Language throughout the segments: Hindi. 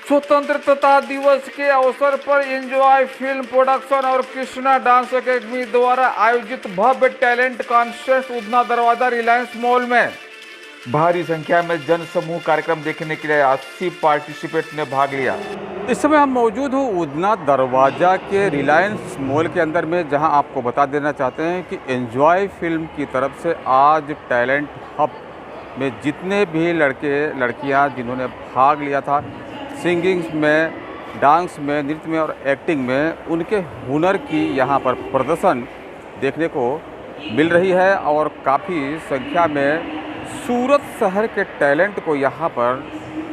स्वतंत्रता दिवस के अवसर पर एंजॉय फिल्म प्रोडक्शन और कृष्णा डांस एकेडमी द्वारा आयोजित भव्य टैलेंट कॉन्टेस्ट उधना दरवाजा रिलायंस मॉल में भारी संख्या में जन समूह कार्यक्रम देखने के लिए 80 पार्टिसिपेंट ने भाग लिया। इस समय हम मौजूद हूँ उधना दरवाजा के रिलायंस मॉल के अंदर में, जहां आपको बता देना चाहते हैं कि एंजॉय फिल्म की तरफ से आज टैलेंट हब में जितने भी लड़के लड़कियां जिन्होंने भाग लिया था सिंगिंग में, डांस में, नृत्य में और एक्टिंग में, उनके हुनर की यहां पर प्रदर्शन देखने को मिल रही है और काफ़ी संख्या में सूरत शहर के टैलेंट को यहाँ पर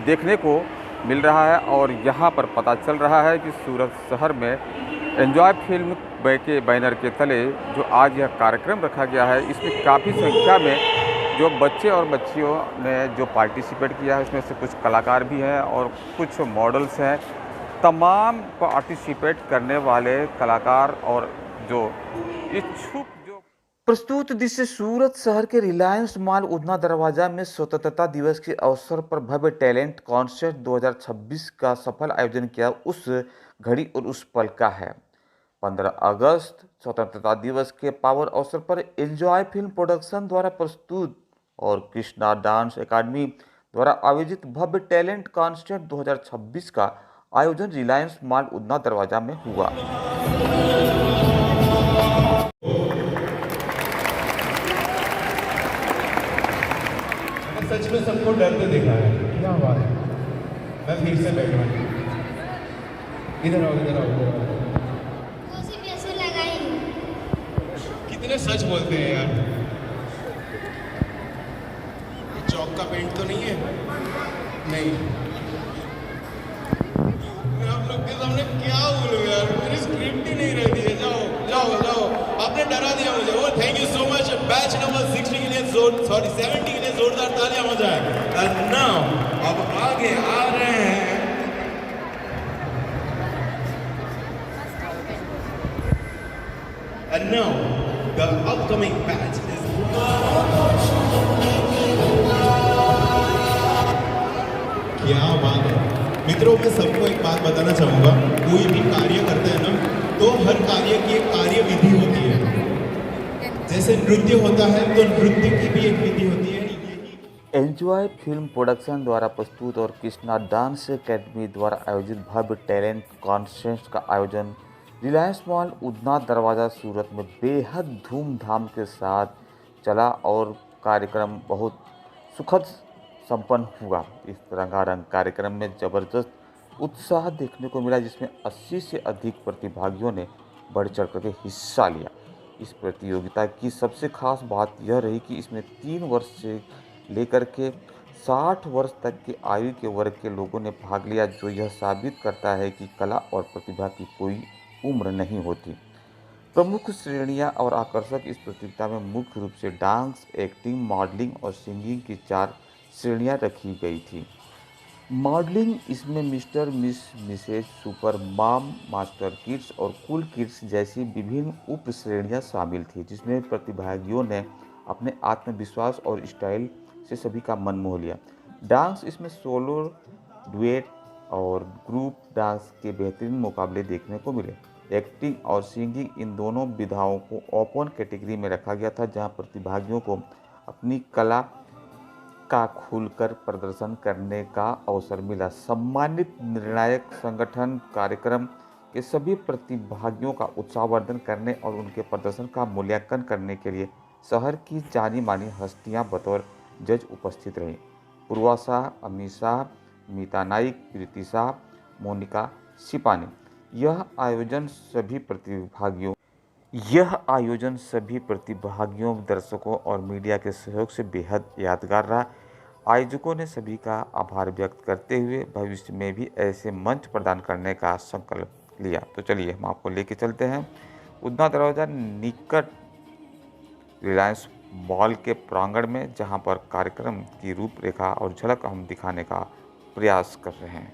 देखने को मिल रहा है। और यहाँ पर पता चल रहा है कि सूरत शहर में एंजॉय फिल्म के बैनर के तले जो आज यह कार्यक्रम रखा गया है, इसमें काफ़ी संख्या में जो बच्चे और बच्चियों ने जो पार्टिसिपेट किया है, इसमें से कुछ कलाकार भी हैं और कुछ मॉडल्स हैं। तमाम पार्टिसिपेट करने वाले कलाकार और जो इच्छुक प्रस्तुत दृश्य सूरत शहर के रिलायंस मॉल उधना दरवाजा में स्वतंत्रता दिवस के अवसर पर भव्य टैलेंट कॉन्टेस्ट 2026 का सफल आयोजन किया उस घड़ी और उस पल का है। 15 अगस्त स्वतंत्रता दिवस के पावन अवसर पर एंजॉय फिल्म प्रोडक्शन द्वारा प्रस्तुत और कृष्णा डांस एकेडमी द्वारा आयोजित भव्य टैलेंट कॉन्टेस्ट 2026 का आयोजन रिलायंस मॉल उधना दरवाजा में हुआ। सच में सबको डरते देखा है, क्या बात है। मैं फिर से बैठा, इधर आओ इधर आओ इधर आओ। कैसे लगाई? कितने सच बोलते हैं यार। चौक का पेंट तो नहीं है? नहीं। मैं आप लोग के सामने क्या बोलूं यार, मेरी स्क्रिप्ट ही नहीं रहती है। जाओ जाओ जाओ, आपने डरा दिया मुझे। वो thank you so much. Batch number 60 के लिए 70 के लिए जोरदार तालियां हो जाए। एंड नाउ अब आगे आ रहे हैं and now the upcoming batch is क्या बात है मित्रों। मैं सबको एक बात बताना चाहूंगा, कोई भी कार्य करते हैं ना तो हर कार्य की एक कार्य विधि होती है। जैसे नृत्य होता है तो नृत्य की भी एक विधि होती है। एंजॉय फिल्म प्रोडक्शन द्वारा प्रस्तुत और कृष्णा डांस एकेडमी द्वारा आयोजित भव्य टैलेंट कॉन्टेस्ट का आयोजन रिलायंस मॉल उधना दरवाजा सूरत में बेहद धूमधाम के साथ चला और कार्यक्रम बहुत सुखद संपन्न हुआ। इस रंगारंग कार्यक्रम में ज़बरदस्त उत्साह देखने को मिला, जिसमें 80 से अधिक प्रतिभागियों ने बढ़ चढ़ करके हिस्सा लिया। इस प्रतियोगिता की सबसे खास बात यह रही कि इसमें 3 वर्ष से लेकर के 60 वर्ष तक के आयु के वर्ग के लोगों ने भाग लिया, जो यह साबित करता है कि कला और प्रतिभा की कोई उम्र नहीं होती। प्रमुख श्रेणियां और आकर्षक इस प्रतियोगिता में मुख्य रूप से डांस, एक्टिंग, मॉडलिंग और सिंगिंग की 4 श्रेणियां रखी गई थी। मॉडलिंग इसमें mister, miss, Mrs, super mom, master kids और कूल किड्स जैसी विभिन्न उप श्रेणियाँ शामिल थी, जिसमें प्रतिभागियों ने अपने आत्मविश्वास और स्टाइल से सभी का मन मोह लिया। डांस इसमें सोलो, डुएट और ग्रुप डांस के बेहतरीन मुकाबले देखने को मिले। एक्टिंग और सिंगिंग इन दोनों विधाओं को ओपन कैटेगरी में रखा गया था, जहां प्रतिभागियों को अपनी कला का खुलकर प्रदर्शन करने का अवसर मिला। सम्मानित निर्णायक संगठन कार्यक्रम के सभी प्रतिभागियों का उत्साहवर्धन करने और उनके प्रदर्शन का मूल्यांकन करने के लिए शहर की जानी मानी हस्तियां बतौर जज उपस्थित रहीं। पूर्वा शाह, अमित शाह, मीता नाइक, प्रीति शाह, मोनिका सिपानी। यह आयोजन सभी प्रतिभागियों, दर्शकों और मीडिया के सहयोग से बेहद यादगार रहा। आयोजकों ने सभी का आभार व्यक्त करते हुए भविष्य में भी ऐसे मंच प्रदान करने का संकल्प लिया। तो चलिए हम आपको लेके चलते हैं उधना दरवाजा निकट रिलायंस मॉल के प्रांगण में, जहां पर कार्यक्रम की रूपरेखा और झलक हम दिखाने का प्रयास कर रहे हैं।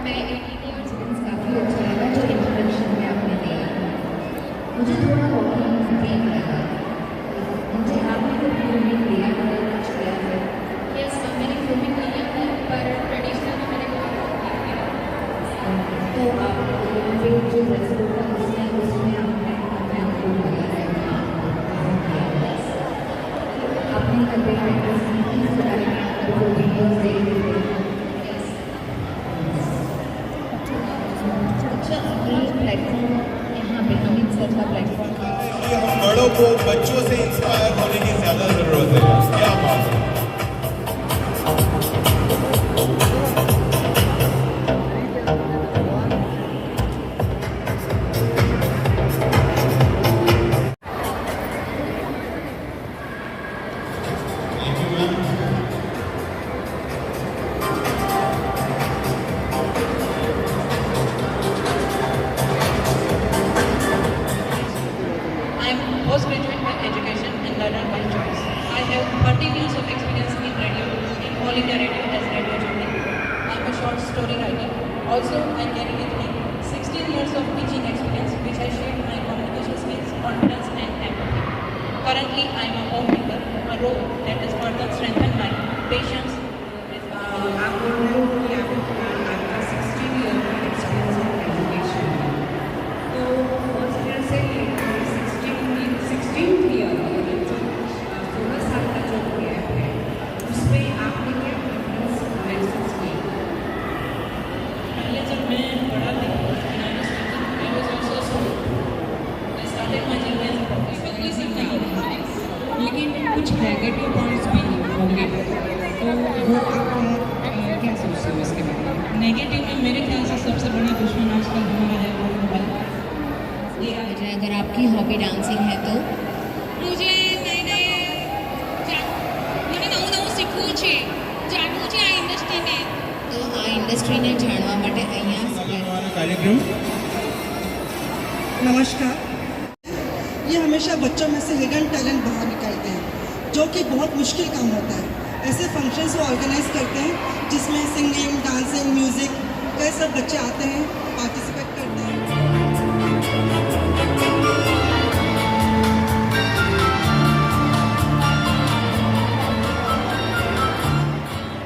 मैं इंटीरियर स्किल्स काफ़ी अच्छा लगा जो इंट्रोडक्शन में आपने दिया। मुझे थोड़ा वॉकिंग ब्रेक लगा। मुझे आपने तो फिल्मिंग दिया और कुछ किया है। यस मैंने फिल्मिंग किया है पर ट्रेडिशनल में मैंने तो आप फिर जो रेसिपी का उसमें आपने अपने आप को लगा है आपने कभी एक्ट्रेस की वीडियोज देख ली प्लेटफॉर्म यहाँ पे अमित सर का प्लेटफॉर्म ये हम बड़ों को बच्चों से इंस्पायर होने की ज़्यादा ज़रूरत है। क्या बात है। Postgraduate by education and learner by choice. I have 13 years of experience in radio, in All India Radio as radio jockey. I am a short story writer. Also, I carry with me 16 years of teaching experience, which has shaped my communication skills, confidence, and empathy. Currently, I am a homemaker, a role that has further strengthened my patience. आप बोल रहे हो कि आपका 16 ईयर का एक्सपीरियंस इन एजुकेशन तो फर्स्ट ईयर से लेकर 16th ईयर जो 16 साल का जो गैप है उसमें आपने क्या डिफरेंस महसूस किया? पहले जब मैं पढ़ा था, I was also school. I started my journey as a professional लेकिन कुछ नेगेटिव पॉइंट्स भी होंगे तो वो आप क्या सोचते हो इसके बारे में? नेगेटिव में मेरे ख्याल से सबसे बड़ा दुश्मन आजकल हमारा है वो मोबाइल। ये अगर आपकी हॉबी डांसिंग है तो मुझे મને નવું નવું શીખવું છે જાણવું છે આ ઇન્ડસ્ટ્રીને તો આ ઇન્ડસ્ટ્રીને જાણવા માટે અહીંયા कार्यक्रम नमस्कार। ये हमेशा बच्चों में से हिडन टैलेंट बाहर निकालते हैं जो कि बहुत मुश्किल काम होता है। ऐसे फंक्शंस वो ऑर्गेनाइज करते हैं जिसमें सिंगिंग, डांसिंग, म्यूज़िक कई सब बच्चे आते हैं, पार्टिसिपेट करते हैं।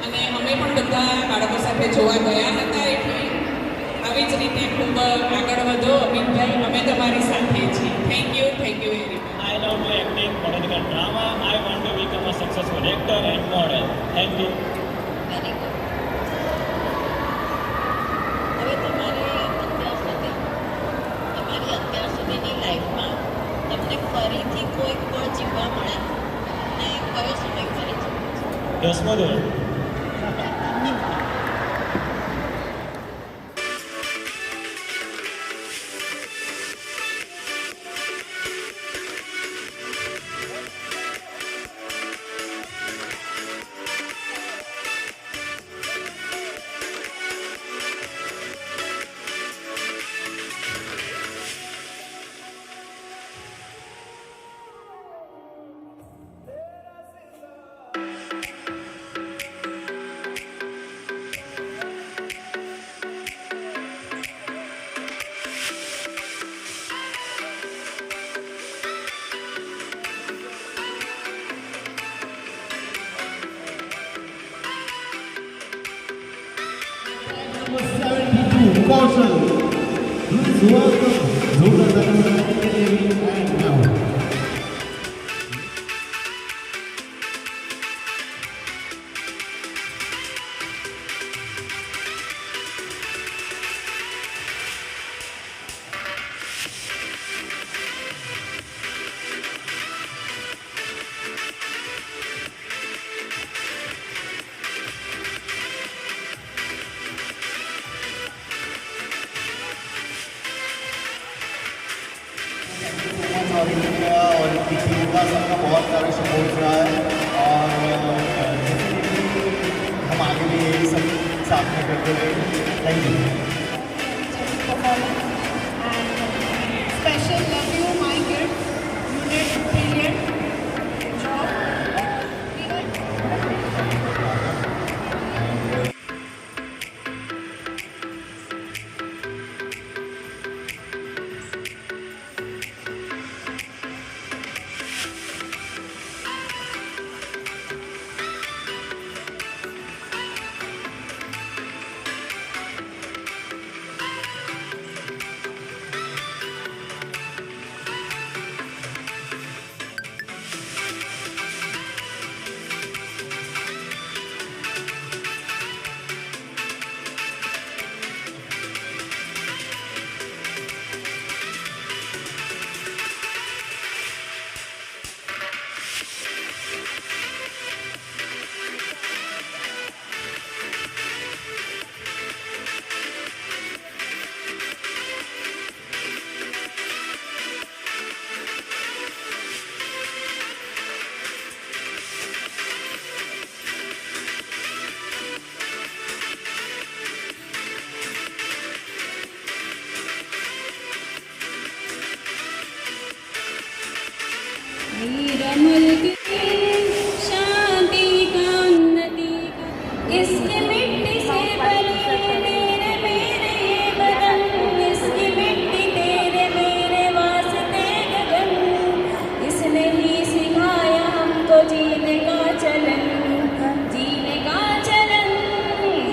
અને અમે પણ બધા બાળકો સાથે જોવા ગયા હતા એટલે આવી જ રીતે ખૂબ આગળ વધો અમિતભાઈ, અમે તમારી સાથે છીએ. Thank you very much. I love to acting, political drama. I want to become a successful actor and model. Thank you. Very good. હવે તમારી અત્યાર સુધીની લાઈફમાં તમને ફરીથી કોઈ પળ જીવવા મળે અને કયો સમય ફરી જીવો છો? 10મો ધોરણ. Caution. Please welcome Zola Dagana Academy and now. और इंडिया और टीम का सबका बहुत सारा सपोर्ट रहा है और हम आगे भी यही सब साथ में करते रहेंगे। Thank you. Special love you, my kids. You did brilliant job. कमल के शांति का उन्नति का इसकी मिट्टी से बने तेरे मेरे ये बदन, इसकी मिट्टी तेरे मेरे वास्ते गगन, इसने ही सिखाया हमको जीने का चलन, जीने का चलन,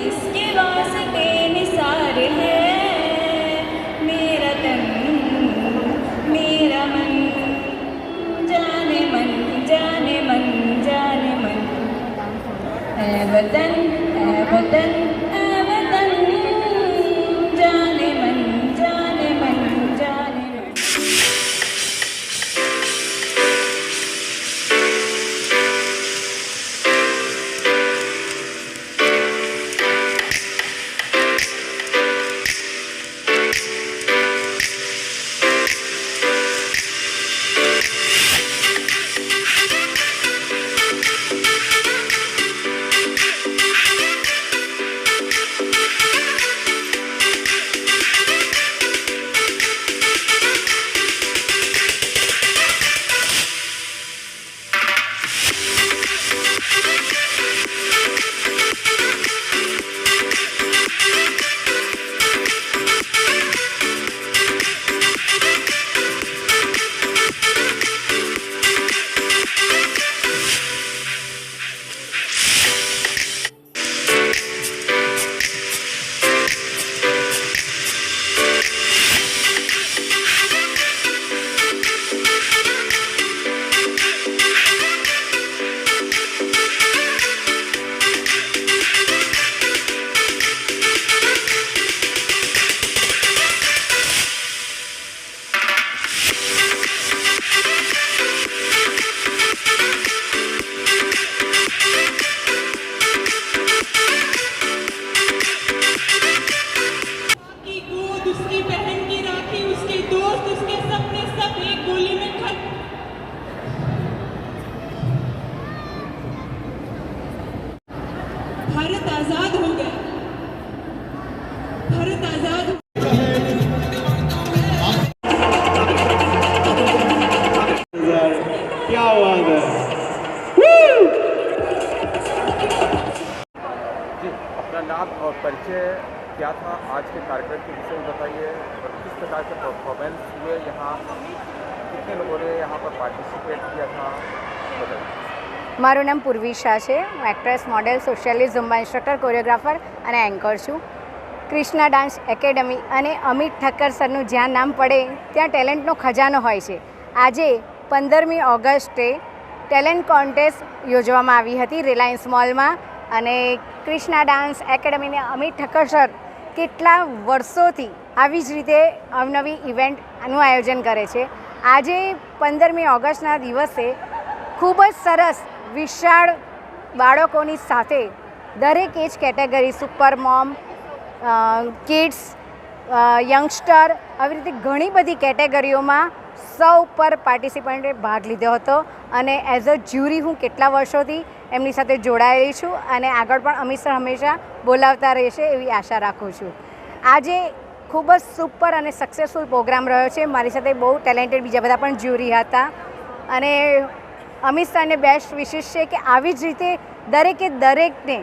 इसके वास्ते निसार है मेरा तन मेरा मन, जाने मन जाने मन जाने मन, ऐ वतन ऐ वतन ऐ वतन, जाने मन जाने मन जाने मन। की गोद उसकी बहन की राखी, उसके दोस्त उसके सपने सब एक गोली में खत्म। भारत आजाद हो गया, भारत आजाद हो क्या बात है। जी, अपना नाम और परिचय क्या था, आज के कार्यक्रम के विषय में बताइए और किस प्रकार के परफॉर्मेंस हुए यहाँ, कितने लोगों ने यहाँ पर पार्टिसिपेट किया था, बताइए। મારું નામ પૂર્વી શાહ છે. હું actress, model, socialist, ઝુમ્બા instructor, choreographer અને એન્કર છું. ક્રિષ્ના ડાન્સ એકેડમી અને અમિત ઠક્કર સરનું જ્યાં નામ પડે ત્યાં ટેલેન્ટનો ખજાનો હોય છે. આજે 15મી ઓગસ્ટે ટેલેન્ટ કોન્ટેસ્ટ યોજવામાં આવી હતી રિલાયન્સ મોલમાં, અને ક્રિષ્ના ડાન્સ એકેડમીને અમિત ઠક્કર સર કેટલા વર્ષોથી આવી જ રીતે અવનવી ઇવેન્ટનું આયોજન કરે છે. આજે 15મી ઓગસ્ટના દિવસે ખૂબ જ સરસ વિશાળ બાળકોની સાથે દરેક age category, super mom, kids, youngster, આવી રીતે ઘણી બધી કેટેગરીઓમાં 100 ઉપર પાર્ટિસિપન્ટે ભાગ લીધો હતો. અને એઝ અ જ્યુરી હું કેટલા વર્ષોથી એમની સાથે જોડાયેલી છું અને આગળ પણ અમિત સર હંમેશા બોલાવતા રહેશે એવી આશા રાખું છું. આજે ખૂબ જ સુપર અને સક્સેસફુલ પ્રોગ્રામ રહ્યો છે. મારી સાથે બહુ ટેલેન્ટેડ બીજા બધા પણ જ્યુરી હતા અને અમિત સરને બેસ્ટ વિશેષ છે કે આવી જ રીતે દરેકે દરેકને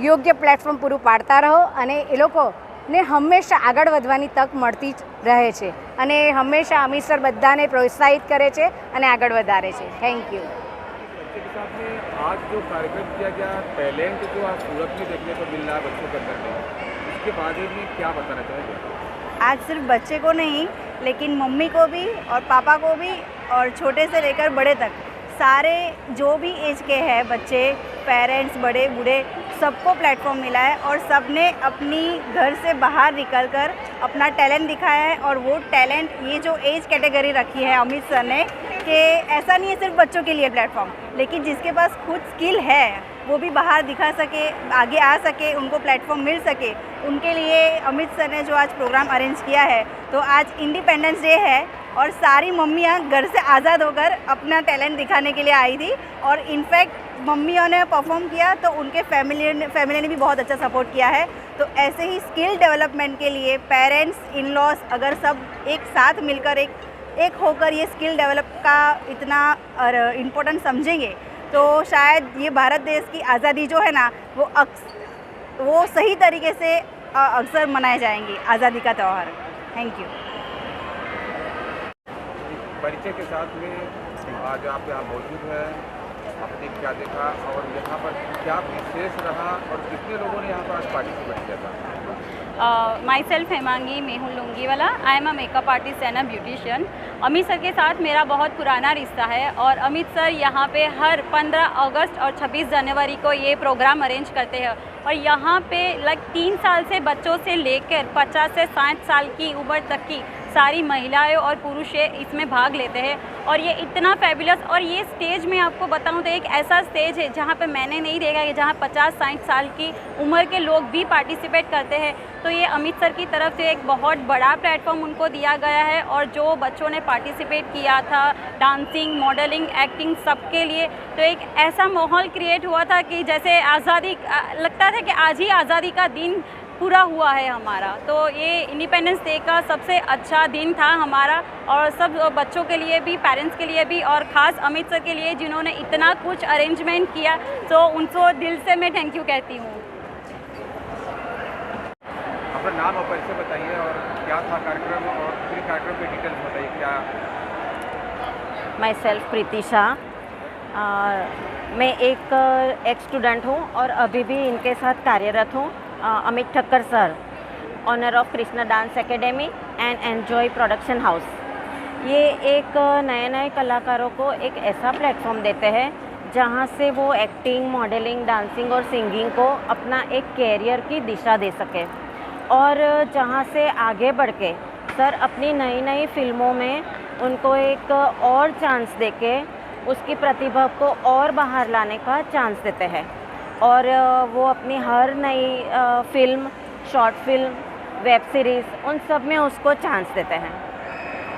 યોગ્ય પ્લેટફોર્મ પૂરું પાડતા રહો અને એ લોકોને હંમેશા આગળ વધવાની તક મળતી જ રહે છે અને હંમેશા અમિત સર બધાને પ્રોત્સાહિત કરે છે અને આગળ વધારે છે. Thank you. बच्चे के साथ में आज जो कार्यक्रम किया गया, टैलेंट जो आज सूरत में देखने को मिल रहा है बच्चों के अंदर में, इसके बारे में क्या बताना चाहेंगे? आज सिर्फ बच्चे को नहीं लेकिन मम्मी को भी और पापा को भी और छोटे से लेकर बड़े तक सारे जो भी एज के हैं बच्चे, पेरेंट्स, बड़े बूढ़े, सबको प्लेटफॉर्म मिला है और सब ने अपनी घर से बाहर निकलकर अपना टैलेंट दिखाया है. और वो टैलेंट, ये जो एज कैटेगरी रखी है अमित सर ने, कि ऐसा नहीं है सिर्फ बच्चों के लिए प्लेटफॉर्म, लेकिन जिसके पास खुद स्किल है वो भी बाहर दिखा सके, आगे आ सके, उनको प्लेटफॉर्म मिल सके, उनके लिए अमित सर ने जो आज प्रोग्राम अरेंज किया है. तो आज इंडिपेंडेंस डे है और सारी मम्मियाँ घर से आज़ाद होकर अपना टैलेंट दिखाने के लिए आई थी. और इनफैक्ट मम्मियों ने परफॉर्म किया तो उनके फैमिली ने भी बहुत अच्छा सपोर्ट किया है. तो ऐसे ही स्किल डेवलपमेंट के लिए पेरेंट्स, इन लॉज अगर सब एक साथ मिलकर एक एक होकर ये स्किल डेवलप का इतना इम्पोर्टेंट समझेंगे तो शायद ये भारत देश की आज़ादी जो है ना वो सही तरीके से अक्सर मनाए जाएंगे आज़ादी का त्यौहार। Thank you. परिचय के साथ में आज आप यहाँ मौजूद हैं, आपने क्या देखा और यहाँ पर क्या विशेष रहा और कितने लोगों ने यहाँ पर आज पार्टिसिपेट किया था? माई सेल्फ हेमांगी, मैं हूँ Lungiwala. I am a makeup artist and a beautician. Amit sir के साथ मेरा बहुत पुराना रिश्ता है और अमित सर यहाँ पे हर 15 अगस्त और 26 जनवरी को ये प्रोग्राम अरेंज करते हैं और यहाँ पे 3 साल से बच्चों से लेकर 50 से 60 साल की उम्र तक की सारी महिलाएं और पुरुष इसमें भाग लेते हैं और ये इतना फैबुलस। और ये स्टेज में आपको बताऊं तो एक ऐसा स्टेज है जहाँ पे मैंने नहीं देखा कि जहाँ 50-60 साल की उम्र के लोग भी पार्टिसिपेट करते हैं। तो ये अमित सर की तरफ से एक बहुत बड़ा प्लेटफॉर्म उनको दिया गया है और जो बच्चों ने पार्टिसिपेट किया था डांसिंग, मॉडलिंग, एक्टिंग सबके लिए, तो एक ऐसा माहौल क्रिएट हुआ था कि जैसे आज़ादी लगता था कि आज ही आज़ादी का दिन पूरा हुआ है हमारा। तो ये इंडिपेंडेंस डे का सबसे अच्छा दिन था हमारा और सब बच्चों के लिए भी, पेरेंट्स के लिए भी और ख़ास अमित सर के लिए जिन्होंने इतना कुछ अरेंजमेंट किया, तो उनको दिल से मैं थैंक यू कहती हूँ। अपना नाम और परिचय बताइए और क्या था कार्यक्रम और पूरे कार्यक्रम की डिटेल्स बताइए। क्या? माई सेल्फ प्रीति शाह, मैं एक स्टूडेंट हूँ और अभी भी इनके साथ कार्यरत हूँ। Amit Thakkar sir, owner of Krishna dance academy and enjoy production house, ये एक नए कलाकारों को एक ऐसा प्लेटफॉर्म देते हैं जहाँ से वो एक्टिंग, मॉडलिंग, डांसिंग और सिंगिंग को अपना एक कैरियर की दिशा दे सके और जहाँ से आगे बढ़ के सर अपनी नई फिल्मों में उनको एक और चांस देके उसकी प्रतिभा को और बाहर लाने का चांस देते हैं और वो अपनी हर नई film, short film, web series उन सब में उसको चांस देते हैं।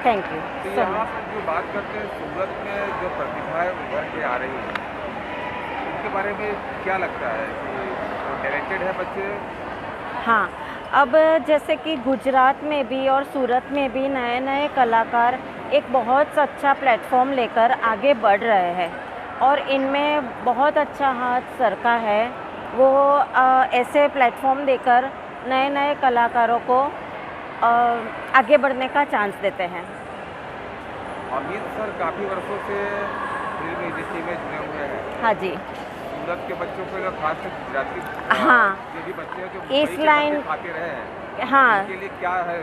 Thank you. तो यहाँ पर जो बात करते हैं सूरत में जो प्रतिभाएं उभर के आ रही हैं उनके बारे में क्या लगता है कि वो टैलेंटेड है बच्चे? हाँ, अब जैसे कि गुजरात में भी और सूरत में भी नए कलाकार एक बहुत अच्छा प्लेटफॉर्म लेकर आगे बढ़ रहे हैं और इनमें बहुत अच्छा हाथ सर का है। वो ऐसे प्लेटफॉर्म देकर नए कलाकारों को आगे बढ़ने का चांस देते हैं। अमित सर काफ़ी वर्षों से फिल्म इंडस्ट्री में जुड़े हुए हैं। हाँ जी। सूरत के बच्चों के लिए खास कर गुजराती हाँ, भी बच्चे हैं जो इस लाइन खाते रहे हैं, हाँ, उनके लिए क्या है?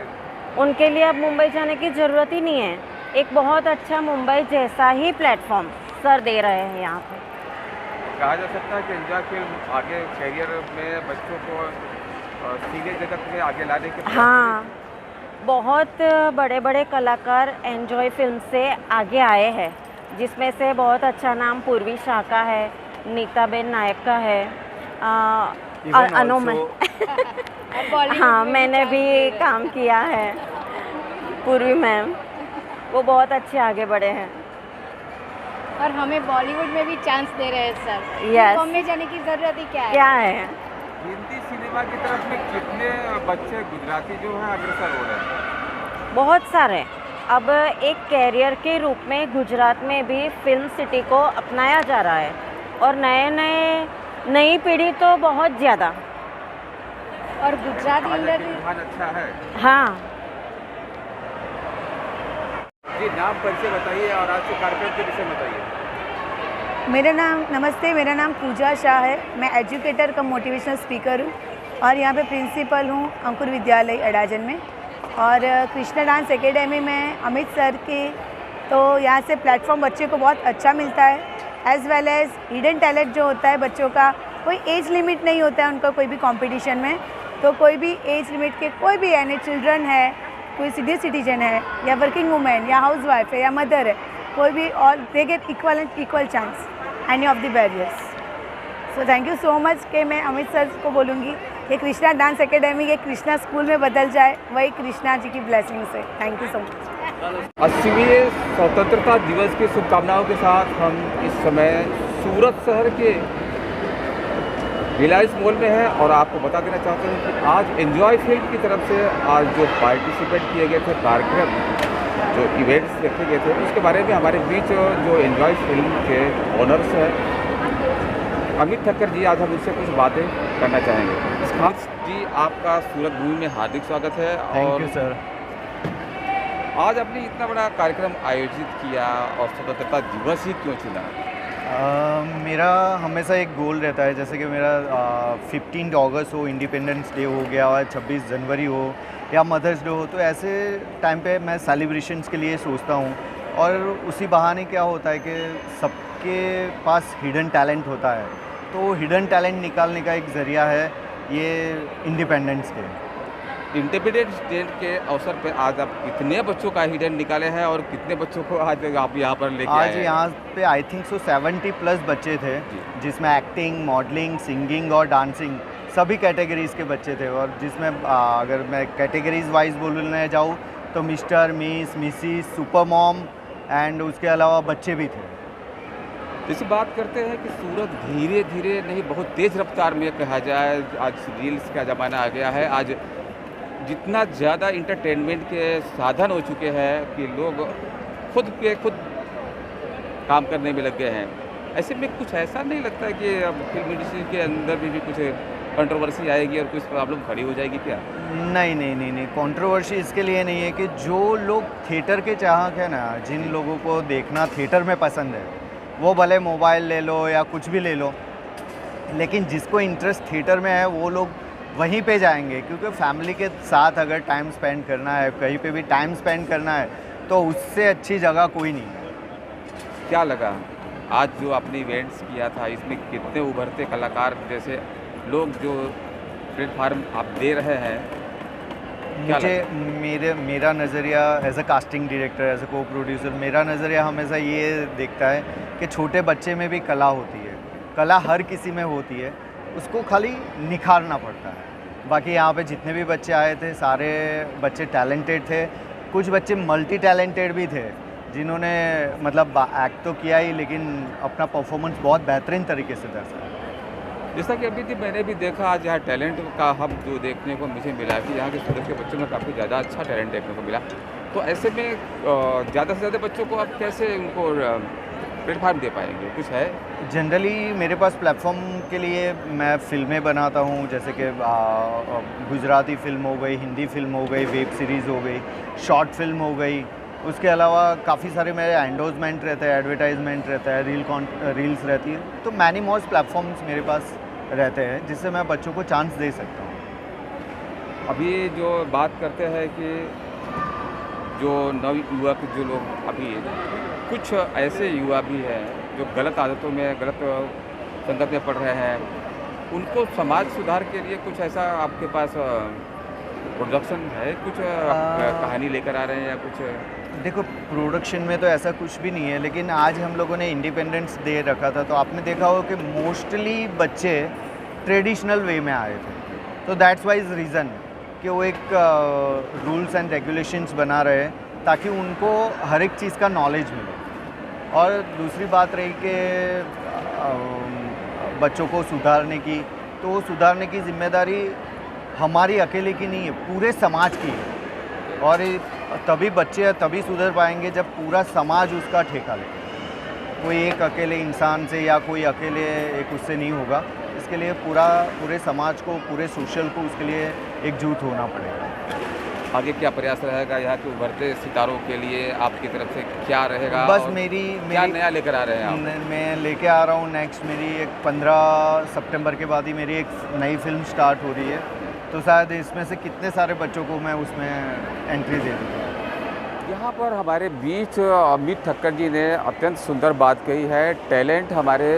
उनके लिए अब मुंबई जाने की ज़रूरत ही नहीं है। एक बहुत अच्छा मुंबई जैसा ही प्लेटफॉर्म सर दे रहे हैं यहाँ पे। कहा जा सकता है कि एंजॉय फिल्म आगे करियर में बच्चों को सीने जगत में आगे लाने के हाँ, बहुत बड़े कलाकार एंजॉय फिल्म से आगे आए हैं जिसमें से बहुत अच्छा नाम पूर्वी शाह का है, नीताबेन नायक का है, अनुमय हाँ, मैंने भी काम किया है, पूर्वी मैम, वो बहुत अच्छे आगे बढ़े हैं और हमें बॉलीवुड में भी चांस दे रहे हैं सर। यस, बॉम्बे जाने की ज़रूरत ही क्या है? हिंदी सिनेमा की तरफ में कितने बच्चे गुजराती जो हैं अग्रसर हो रहे हैं? बहुत सारे। अब एक कैरियर के रूप में गुजरात में भी फिल्म सिटी को अपनाया जा रहा है और नई पीढ़ी तो बहुत ज़्यादा। और गुजरात इंडस्ट्री अच्छा है। हाँ जी, नाम परिचय बताइए और आज के कार्यक्रम के विषय बताइए। नमस्ते, मेरा नाम पूजा शाह है। मैं एजुकेटर कम मोटिवेशनल स्पीकर हूँ और यहाँ पे प्रिंसिपल हूँ अंकुर विद्यालय अडाजन में। और कृष्णा डांस एकेडमी में अमित सर के तो यहाँ से प्लेटफॉर्म बच्चे को बहुत अच्छा मिलता है, as well as hidden talent जो होता है बच्चों का, कोई एज लिमिट नहीं होता है उनका कोई भी कंपटीशन में। तो कोई भी एज लिमिट के कोई भी यानी चिल्ड्रन है, कोई सीनियर सिटीजन है या वर्किंग वुमेन या हाउस वाइफ है या मदर है, कोई भी, और they get equal chance any of the barriers. So thank you so much कि मैं अमित सर को बोलूँगी कि कृष्णा डांस एकेडमी के कृष्णा स्कूल में बदल जाए, वही कृष्णा जी की ब्लेसिंग से। Thank you so much. 80वें स्वतंत्रता दिवस की शुभकामनाओं के साथ हम इस समय सूरत शहर के रिलायंस मॉल में हैं और आपको बता देना चाहते हैं कि आज एंजॉय फिल्म की तरफ से आज जो पार्टिसिपेट किए गए थे कार्यक्रम, जो इवेंट्स रखे गए थे उसके बारे में हमारे बीच जो एंजॉय फिल्म के ओनर्स हैं अमित ठक्कर जी, आज हम उनसे कुछ बातें करना चाहेंगे। खान जी, आपका सूरत भूमि में हार्दिक स्वागत है। Thank you sir. आज आपने इतना बड़ा कार्यक्रम आयोजित किया और स्वतंत्रता दिवस ही क्यों चुना? मेरा हमेशा एक गोल रहता है, जैसे कि मेरा 15 अगस्त हो, इंडिपेंडेंस डे हो गया, और 26 जनवरी हो या मदर्स डे हो, तो ऐसे टाइम पे मैं सेलिब्रेशंस के लिए सोचता हूँ। और उसी बहाने क्या होता है कि सबके पास हिडन टैलेंट होता है, तो हिडन टैलेंट निकालने का एक ज़रिया है ये इंडिपेंडेंस डे। इंडिपेंडेंस डे के अवसर पर आज आप कितने बच्चों का हिडन निकाले हैं और कितने बच्चों को आज आप यहाँ पर लेके आए हैं? आज यहाँ पे आई थिंक 70+ बच्चे थे, जिसमें एक्टिंग, मॉडलिंग, सिंगिंग और डांसिंग सभी कैटेगरीज़ के बच्चे थे। और जिसमें अगर मैं कैटेगरीज वाइज बोलने जाऊँ तो mister, miss, Mrs, super mom and उसके अलावा बच्चे भी थे। जैसे बात करते हैं कि सूरत धीरे धीरे नहीं, बहुत तेज़ रफ्तार में कहा जाए, आज रील्स का ज़माना आ गया है। आज जितना ज़्यादा इंटरटेनमेंट के साधन हो चुके हैं कि लोग खुद काम करने में लग गए हैं। ऐसे में कुछ ऐसा नहीं लगता कि अब फिल्म इंडस्ट्री के अंदर भी कुछ कंट्रोवर्सी आएगी और कुछ प्रॉब्लम खड़ी हो जाएगी क्या? नहीं, कंट्रोवर्सी इसके लिए नहीं है कि जो लोग थिएटर के चाहक हैं ना, जिन लोगों को देखना थिएटर में पसंद है, वो भले मोबाइल ले लो या कुछ भी ले लो, लेकिन जिसको इंटरेस्ट थिएटर में है वो लोग वहीं पे जाएंगे। क्योंकि फैमिली के साथ अगर टाइम स्पेंड करना है, कहीं पे भी टाइम स्पेंड करना है, तो उससे अच्छी जगह कोई नहीं है। क्या लगा आज जो आपने इवेंट्स किया था, इसमें कितने उभरते कलाकार जैसे लोग जो प्लेटफार्म आप दे रहे हैं? मुझे मेरा नज़रिया as a casting director, as a co producer, मेरा नज़रिया हमेशा ये देखता है कि छोटे बच्चे में भी कला होती है। कला हर किसी में होती है, उसको खाली निखारना पड़ता है। बाकी यहाँ पे जितने भी बच्चे आए थे, सारे बच्चे टैलेंटेड थे। कुछ बच्चे मल्टी टैलेंटेड भी थे, जिन्होंने मतलब एक्ट तो किया ही, लेकिन अपना परफॉर्मेंस बहुत बेहतरीन तरीके से दर्शाया। जैसा कि अभी मैंने भी देखा आज यहाँ टैलेंट का हब जो देखने को मुझे मिला कि यहाँ के सूरत के बच्चों में काफ़ी ज़्यादा अच्छा टैलेंट देखने को मिला। तो ऐसे में ज़्यादा से ज़्यादा बच्चों को आप कैसे उनको प्लेटफार्म दे पाएंगे? कुछ है? जनरली मेरे पास प्लेटफॉर्म के लिए मैं फ़िल्में बनाता हूँ, जैसे कि गुजराती फ़िल्म हो गई, हिंदी फ़िल्म हो गई, वेब सीरीज़ हो गई, शॉर्ट फिल्म हो गई। उसके अलावा काफ़ी सारे मेरे एंडोर्समेंट रहते हैं, एडवर्टाइजमेंट रहता है, रील्स रहती है। तो मैनी मोस्ट प्लेटफॉर्म्स मेरे पास रहते हैं, जिससे मैं बच्चों को चांस दे सकता हूँ। अभी जो बात करते हैं कि जो नव युवक जो लोग अभी कुछ ऐसे युवा भी हैं जो गलत आदतों में, गलत संगत में पड़ रहे हैं, उनको समाज सुधार के लिए कुछ ऐसा आपके पास प्रोडक्शन है? कुछ कहानी लेकर आ रहे हैं या कुछ? देखो, प्रोडक्शन में तो ऐसा कुछ भी नहीं है, लेकिन आज हम लोगों ने इंडिपेंडेंस डे रखा था, तो आपने देखा हो कि मोस्टली बच्चे ट्रेडिशनल वे में आए थे। तो दैट्स वाइज रीज़न कि वो एक रूल्स एंड रेगुलेशंस बना रहे हैं ताकि उनको हर एक चीज़ का नॉलेज मिले। और दूसरी बात रही कि बच्चों को सुधारने की, तो वो सुधारने की जिम्मेदारी हमारी अकेले की नहीं है, पूरे समाज की है। और तभी बच्चे तभी सुधर पाएंगे जब पूरा समाज उसका ठेका ले। कोई एक अकेले इंसान से या कोई अकेले एक उससे नहीं होगा। इसके लिए पूरे समाज को, पूरे सोशल को उसके लिए एकजुट होना पड़ेगा। आगे क्या प्रयास रहेगा यहाँ के उभरते सितारों के लिए? आपकी तरफ से क्या रहेगा? बस क्या नया लेकर आ रहे हैं आप? मैं लेके आ रहा हूँ नेक्स्ट, मेरी एक 15 सितंबर के बाद ही मेरी एक नई फिल्म स्टार्ट हो रही है, तो शायद इसमें से कितने सारे बच्चों को मैं उसमें एंट्री दे दूँगा। यहाँ पर हमारे बीच अमित ठक्कर जी ने अत्यंत सुंदर बात कही है। टैलेंट हमारे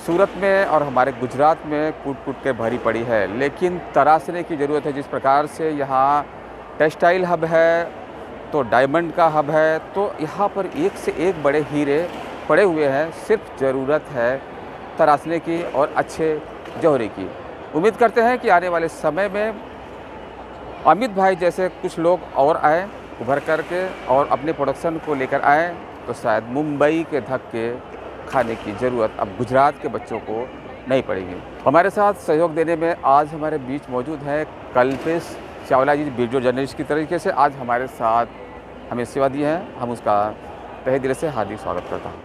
सूरत में और हमारे गुजरात में कूट कूट के भरी पड़ी है, लेकिन तराशने की ज़रूरत है। जिस प्रकार से यहाँ टेक्सटाइल हब है, तो डायमंड का हब है, तो यहाँ पर एक से एक बड़े हीरे पड़े हुए हैं। सिर्फ ज़रूरत है तराशने की और अच्छे जौहरी की। उम्मीद करते हैं कि आने वाले समय में अमित भाई जैसे कुछ लोग और आए उभर करके और अपने प्रोडक्शन को लेकर आए, तो शायद मुंबई के धक्के खाने की ज़रूरत अब गुजरात के बच्चों को नहीं पड़ेगी। हमारे साथ सहयोग देने में आज हमारे बीच मौजूद है कल्पेश चावला जी, वीडियो जर्नलिस्ट की तरीके से आज हमारे साथ हमें सेवा दी है, हम उसका तहे दिल से हार्दिक स्वागत करता हूँ।